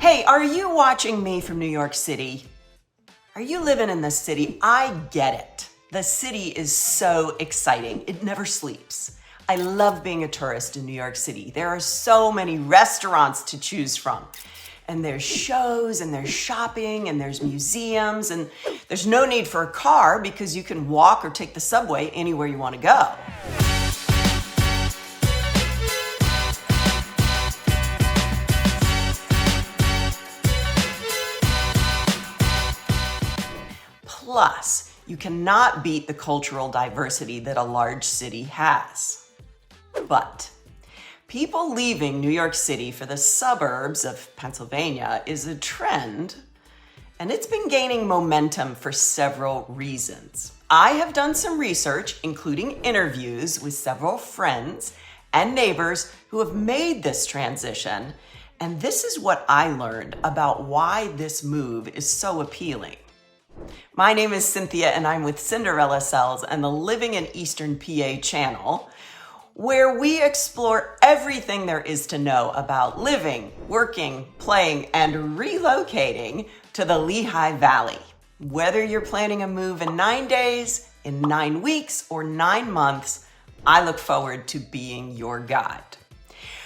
Hey, are you watching me from New York City? Are you living in the city? I get it. The city is so exciting. It never sleeps. I love being a tourist in New York City. There are so many restaurants to choose from. And there's shows and there's shopping and there's museums and there's no need for a car because you can walk or take the subway anywhere you want to go. Plus, you cannot beat the cultural diversity that a large city has. But people leaving New York City for the suburbs of Pennsylvania is a trend, and it's been gaining momentum for several reasons. I have done some research, including interviews with several friends and neighbors who have made this transition, and this is what I learned about why this move is so appealing. My name is Cynthia, and I'm with Cinderella Cells and the Living in Eastern PA channel, where we explore everything there is to know about living, working, playing, and relocating to the Lehigh Valley. Whether you're planning a move in 9 days, in 9 weeks, or 9 months, I look forward to being your guide.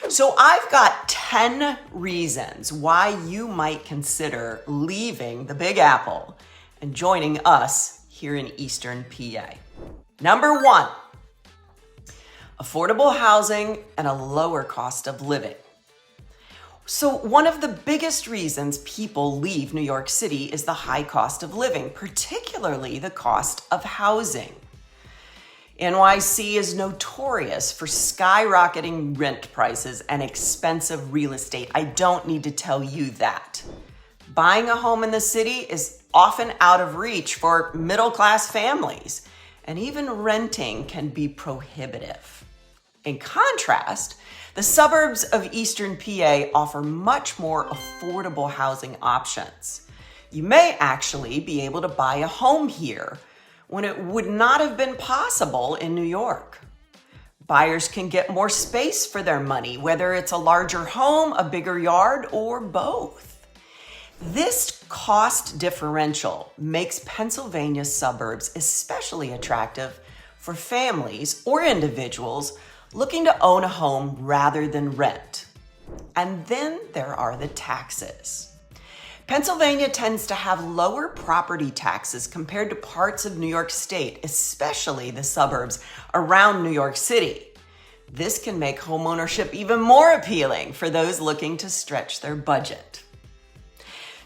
So I've got 10 reasons why you might consider leaving the Big Apple and joining us here in Eastern PA. Number 1, affordable housing and a lower cost of living. So one of the biggest reasons people leave New York City is the high cost of living, particularly the cost of housing. NYC is notorious for skyrocketing rent prices and expensive real estate. I don't need to tell you that. Buying a home in the city is often out of reach for middle-class families, and even renting can be prohibitive. In contrast, the suburbs of Eastern PA offer much more affordable housing options. You may actually be able to buy a home here when it would not have been possible in New York. Buyers can get more space for their money, whether it's a larger home, a bigger yard, or both. This cost differential makes Pennsylvania's suburbs especially attractive for families or individuals looking to own a home rather than rent. And then there are the taxes. Pennsylvania tends to have lower property taxes compared to parts of New York State, especially the suburbs around New York City. This can make homeownership even more appealing for those looking to stretch their budget.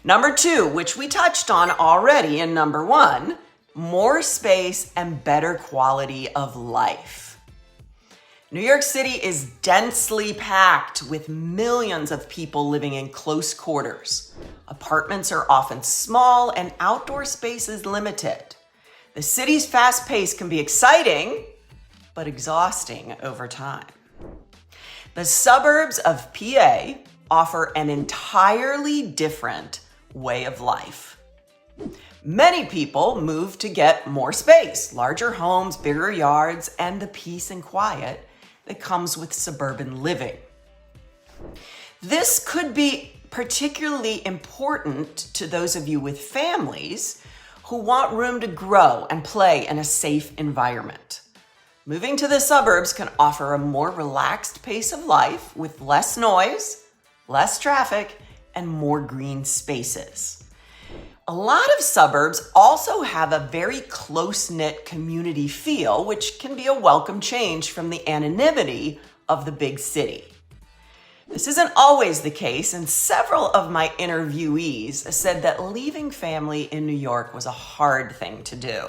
Number 2, which we touched on already in number 1, more space and better quality of life. New York City is densely packed with millions of people living in close quarters. Apartments are often small and outdoor space is limited. The city's fast pace can be exciting, but exhausting over time. The suburbs of PA offer an entirely different way of life. Many people move to get more space, larger homes, bigger yards, and the peace and quiet that comes with suburban living. This could be particularly important to those of you with families who want room to grow and play in a safe environment. Moving to the suburbs can offer a more relaxed pace of life with less noise, less traffic, and more green spaces. A lot of suburbs also have a very close-knit community feel, which can be a welcome change from the anonymity of the big city. This isn't always the case, and several of my interviewees said that leaving family in New York was a hard thing to do.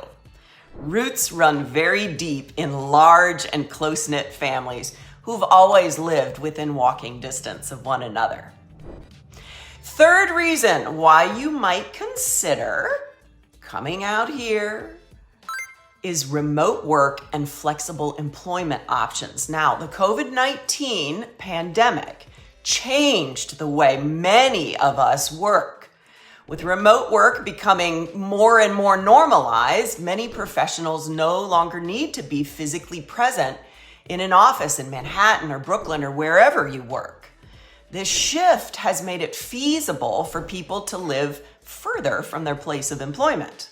Roots run very deep in large and close-knit families who've always lived within walking distance of one another. Third reason why you might consider coming out here is remote work and flexible employment options. Now, the COVID-19 pandemic changed the way many of us work. With remote work becoming more and more normalized, many professionals no longer need to be physically present in an office in Manhattan or Brooklyn or wherever you work. This shift has made it feasible for people to live further from their place of employment.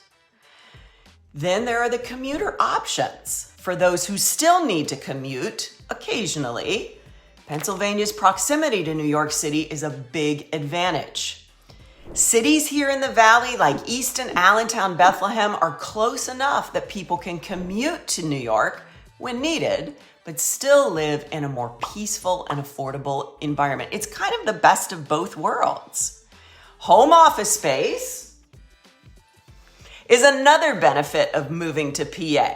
Then there are the commuter options. For those who still need to commute occasionally, Pennsylvania's proximity to New York City is a big advantage. Cities here in the Valley like Easton, Allentown, Bethlehem are close enough that people can commute to New York when needed, but still live in a more peaceful and affordable environment. It's kind of the best of both worlds. Home office space is another benefit of moving to PA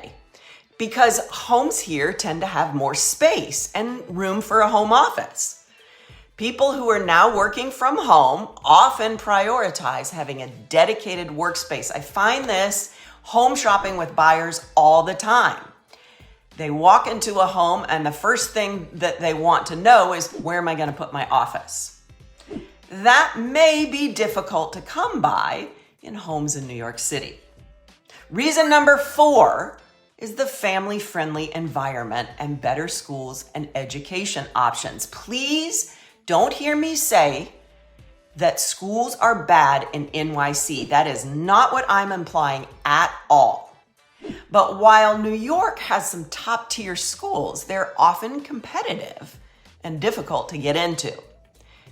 because homes here tend to have more space and room for a home office. People who are now working from home often prioritize having a dedicated workspace. I find this home shopping with buyers all the time. They walk into a home and the first thing that they want to know is, where am I going to put my office? That may be difficult to come by in homes in New York City. Reason number 4 is the family-friendly environment and better schools and education options. Please don't hear me say that schools are bad in NYC. That is not what I'm implying at all. But while New York has some top-tier schools, they're often competitive and difficult to get into.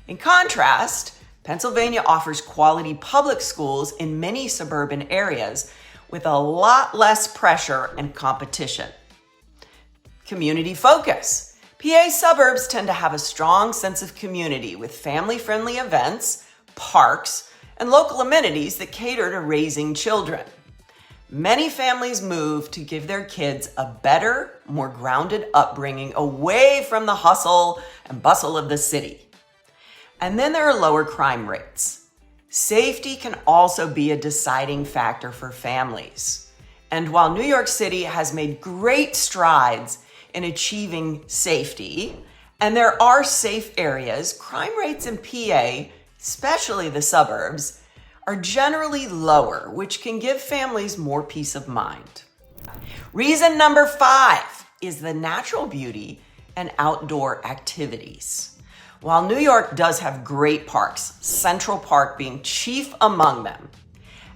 In contrast, Pennsylvania offers quality public schools in many suburban areas with a lot less pressure and competition. Community focus. PA suburbs tend to have a strong sense of community with family-friendly events, parks, and local amenities that cater to raising children. Many families move to give their kids a better, more grounded upbringing away from the hustle and bustle of the city. And then there are lower crime rates. Safety can also be a deciding factor for families. And while New York City has made great strides in achieving safety, and there are safe areas, crime rates in PA, especially the suburbs, are generally lower, which can give families more peace of mind. Reason number 5 is the natural beauty and outdoor activities. While New York does have great parks, Central Park being chief among them,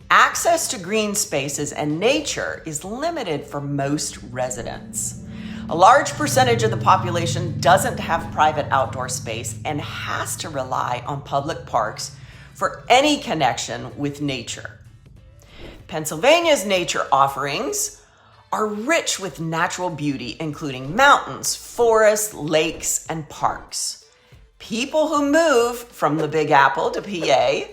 access to green spaces and nature is limited for most residents. A large percentage of the population doesn't have private outdoor space and has to rely on public parks for any connection with nature. Pennsylvania's nature offerings are rich with natural beauty, including mountains, forests, lakes, and parks. People who move from the Big Apple to PA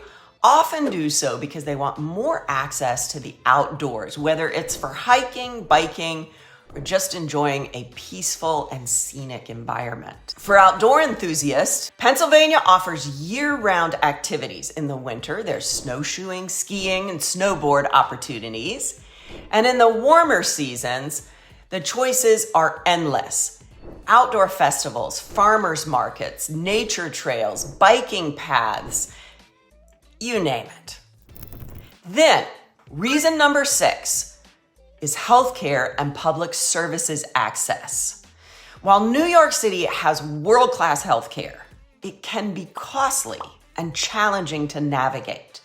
often do so because they want more access to the outdoors, whether it's for hiking, biking, or just enjoying a peaceful and scenic environment. For outdoor enthusiasts, Pennsylvania offers year-round activities. In the winter, there's snowshoeing, skiing, and snowboard opportunities. And in the warmer seasons, the choices are endless. Outdoor festivals, farmers markets, nature trails, biking paths, you name it. Then, reason number 6 is healthcare and public services access. While New York City has world-class healthcare, it can be costly and challenging to navigate.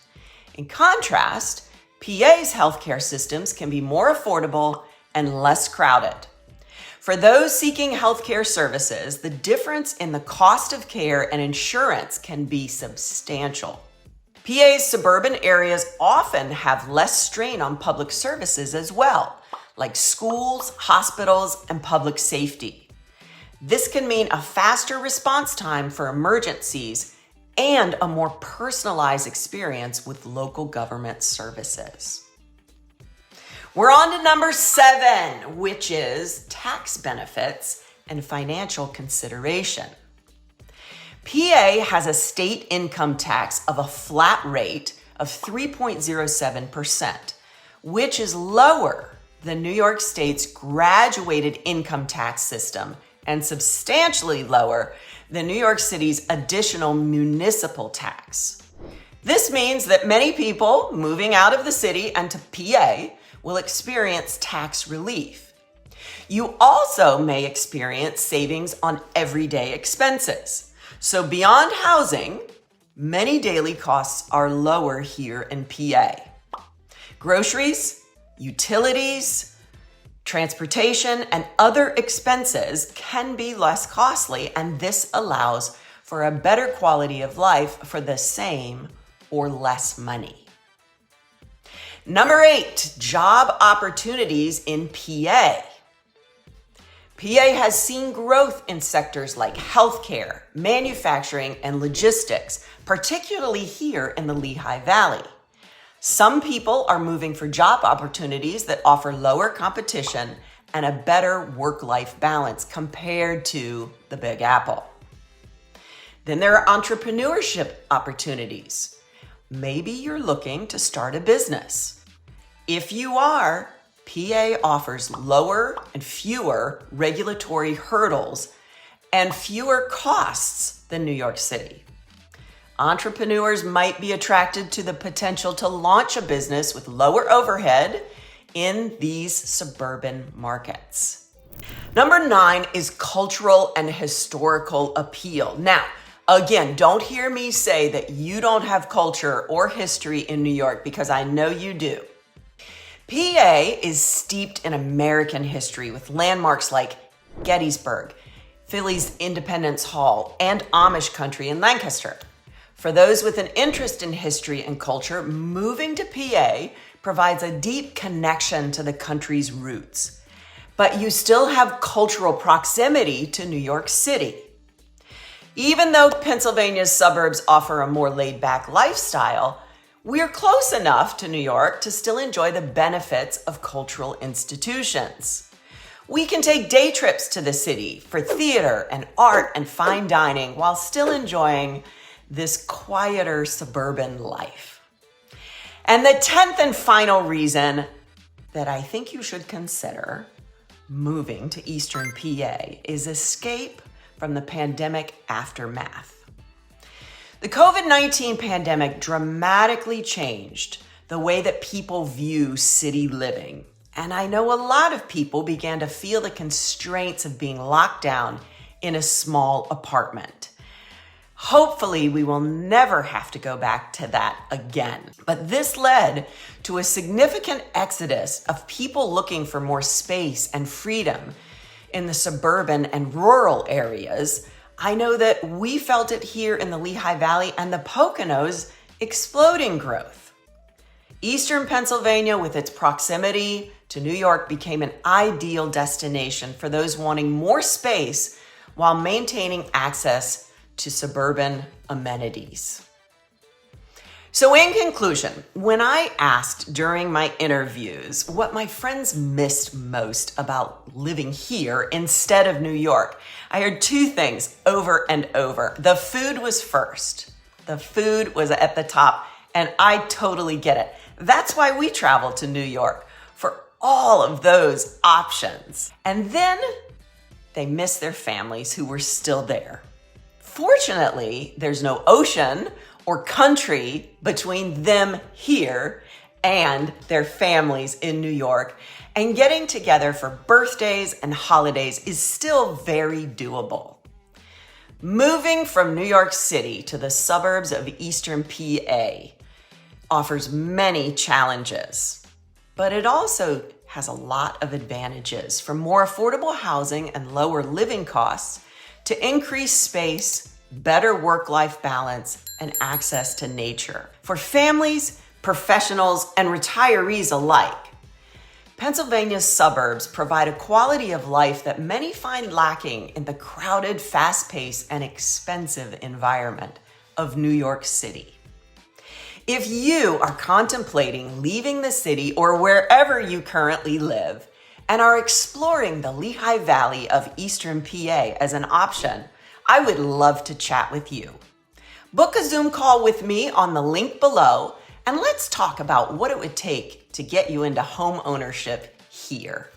In contrast, PA's healthcare systems can be more affordable and less crowded. For those seeking healthcare services, the difference in the cost of care and insurance can be substantial. PA's suburban areas often have less strain on public services as well, like schools, hospitals, and public safety. This can mean a faster response time for emergencies and a more personalized experience with local government services. We're on to number 7, which is tax benefits and financial consideration. PA has a state income tax of a flat rate of 3.07%, which is lower than New York State's graduated income tax system and substantially lower than New York City's additional municipal tax. This means that many people moving out of the city and to PA will experience tax relief. You also may experience savings on everyday expenses. So beyond housing, many daily costs are lower here in PA. Groceries, utilities, transportation, and other expenses can be less costly, and this allows for a better quality of life for the same or less money. Number 8, job opportunities in PA. PA has seen growth in sectors like healthcare, manufacturing, and logistics, particularly here in the Lehigh Valley. Some people are moving for job opportunities that offer lower competition and a better work-life balance compared to the Big Apple. Then there are entrepreneurship opportunities. Maybe you're looking to start a business. If you are, PA offers lower and fewer regulatory hurdles and fewer costs than New York City. Entrepreneurs might be attracted to the potential to launch a business with lower overhead in these suburban markets. Number 9 is cultural and historical appeal. Now, again, don't hear me say that you don't have culture or history in New York, because I know you do. PA is steeped in American history with landmarks like Gettysburg, Philly's Independence Hall, and Amish country in Lancaster. For those with an interest in history and culture, moving to PA provides a deep connection to the country's roots. But you still have cultural proximity to New York City. Even though Pennsylvania's suburbs offer a more laid-back lifestyle, we're close enough to New York to still enjoy the benefits of cultural institutions. We can take day trips to the city for theater and art and fine dining while still enjoying this quieter suburban life. And the 10th and final reason that I think you should consider moving to Eastern PA is escape from the pandemic aftermath. The COVID-19 pandemic dramatically changed the way that people view city living. And I know a lot of people began to feel the constraints of being locked down in a small apartment. Hopefully, we will never have to go back to that again. But this led to a significant exodus of people looking for more space and freedom in the suburban and rural areas. I know that we felt it here in the Lehigh Valley and the Poconos, exploding growth. Eastern Pennsylvania, with its proximity to New York, became an ideal destination for those wanting more space while maintaining access to suburban amenities. So in conclusion, when I asked during my interviews what my friends missed most about living here instead of New York, I heard 2 things over and over. The food was first. The food was at the top, and I totally get it. That's why we travel to New York, for all of those options. And then they missed their families who were still there. Fortunately, there's no ocean or country between them here and their families in New York, and getting together for birthdays and holidays is still very doable. Moving from New York City to the suburbs of Eastern PA offers many challenges, but it also has a lot of advantages, from more affordable housing and lower living costs to increased space, better work-life balance, and access to nature. For families, professionals, and retirees alike, Pennsylvania's suburbs provide a quality of life that many find lacking in the crowded, fast-paced, and expensive environment of New York City. If you are contemplating leaving the city or wherever you currently live and are exploring the Lehigh Valley of Eastern PA as an option, I would love to chat with you. Book a Zoom call with me on the link below, and let's talk about what it would take to get you into home ownership here.